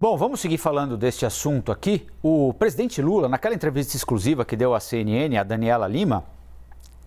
Bom, vamos seguir falando deste assunto aqui. O presidente Lula, naquela entrevista exclusiva que deu à CNN, a Daniela Lima,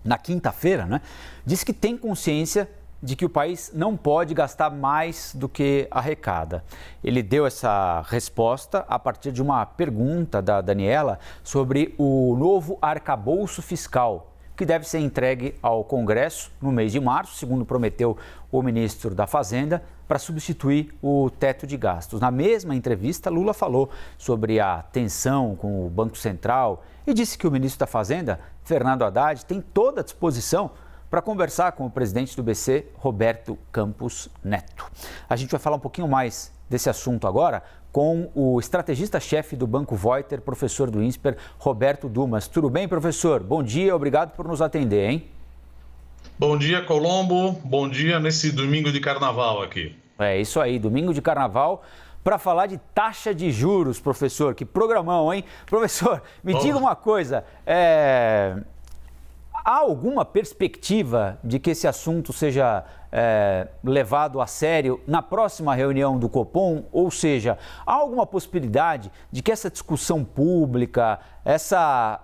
na quinta-feira, né, disse que tem consciência de que o país não pode gastar mais do que arrecada. Ele deu essa resposta a partir de uma pergunta da Daniela sobre o novo arcabouço fiscal, que deve ser entregue ao Congresso no mês de março, segundo prometeu o ministro da Fazenda, para substituir o teto de gastos. Na mesma entrevista, Lula falou sobre a tensão com o Banco Central e disse que o ministro da Fazenda, Fernando Haddad, tem toda a disposição para conversar com o presidente do BC, Roberto Campos Neto. A gente vai falar um pouquinho mais desse assunto agora com o estrategista-chefe do Banco Voiter, professor do INSPER, Roberto Dumas. Tudo bem, professor? Bom dia, obrigado por nos atender, hein? Bom dia, Colombo. Bom dia nesse domingo de carnaval aqui. É isso aí, domingo de carnaval, para falar de taxa de juros, professor. Que programão, hein? Professor, me diga uma coisa, há alguma perspectiva de que esse assunto seja levado a sério na próxima reunião do Copom? Ou seja, há alguma possibilidade de que essa discussão pública, essa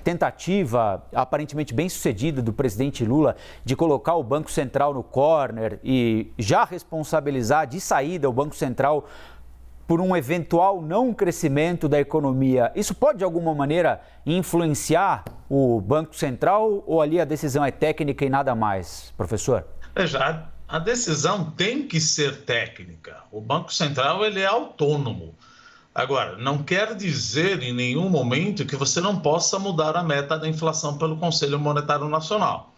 tentativa aparentemente bem sucedida do presidente Lula de colocar o Banco Central no corner e já responsabilizar de saída o Banco Central por um eventual não crescimento da economia, isso pode de alguma maneira influenciar o Banco Central ou ali a decisão é técnica e nada mais, professor? Veja, a decisão tem que ser técnica. O Banco Central ele é autônomo. Agora, não quer dizer em nenhum momento que você não possa mudar a meta da inflação pelo Conselho Monetário Nacional.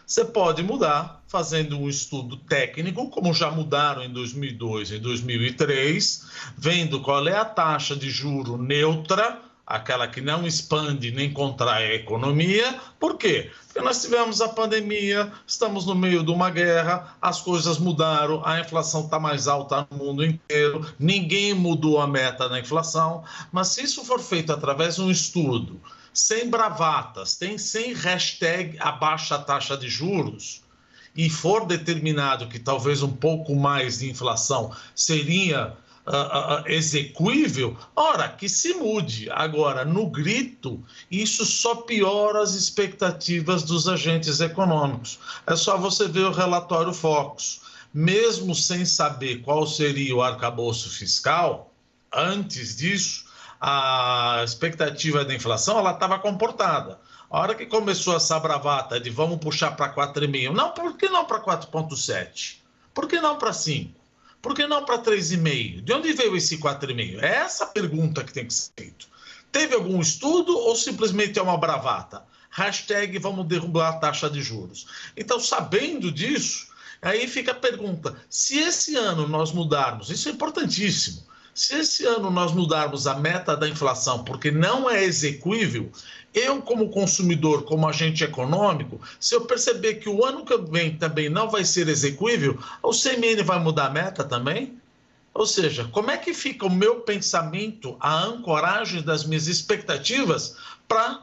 Você pode mudar fazendo um estudo técnico, como já mudaram em 2002 e 2003, vendo qual é a taxa de juro neutra, aquela que não expande nem contrai a economia. Por quê? Porque nós tivemos a pandemia, estamos no meio de uma guerra, as coisas mudaram, a inflação está mais alta no mundo inteiro, ninguém mudou a meta da inflação, mas se isso for feito através de um estudo, sem bravatas, sem hashtag abaixa a taxa de juros, e for determinado que talvez um pouco mais de inflação seria execuível, ora, que se mude. Agora, no grito, isso só piora as expectativas dos agentes econômicos. É só você ver o relatório Focus. Mesmo sem saber qual seria o arcabouço fiscal, antes disso, a expectativa da inflação ela estava comportada. A hora que começou essa bravata de vamos puxar para 4,5%, não, por que não para 4,7%? Por que não para 5%? Por que não para 3,5%? De onde veio esse 4,5%? É essa a pergunta que tem que ser feita. Teve algum estudo ou simplesmente é uma bravata? Hashtag vamos derrubar a taxa de juros. Então, sabendo disso, aí fica a pergunta, se esse ano nós mudarmos, isso é importantíssimo, se esse ano nós mudarmos a meta da inflação porque não é execuível, eu como consumidor, como agente econômico, se eu perceber que o ano que vem também não vai ser execuível, o CMN vai mudar a meta também? Ou seja, como é que fica o meu pensamento, a ancoragem das minhas expectativas para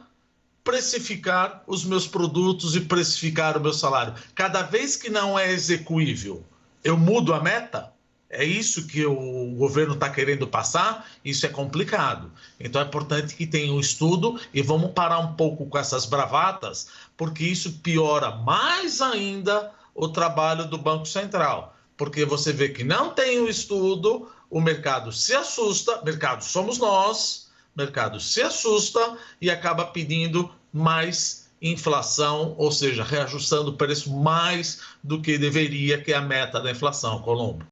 precificar os meus produtos e precificar o meu salário? Cada vez que não é execuível, eu mudo a meta? É isso que o governo está querendo passar? Isso é complicado. Então é importante que tenha um estudo e vamos parar um pouco com essas bravatas, porque isso piora mais ainda o trabalho do Banco Central. Porque você vê que não tem o estudo, o mercado se assusta, mercado somos nós, mercado se assusta e acaba pedindo mais inflação, ou seja, reajustando o preço mais do que deveria, que é a meta da inflação, Colombo.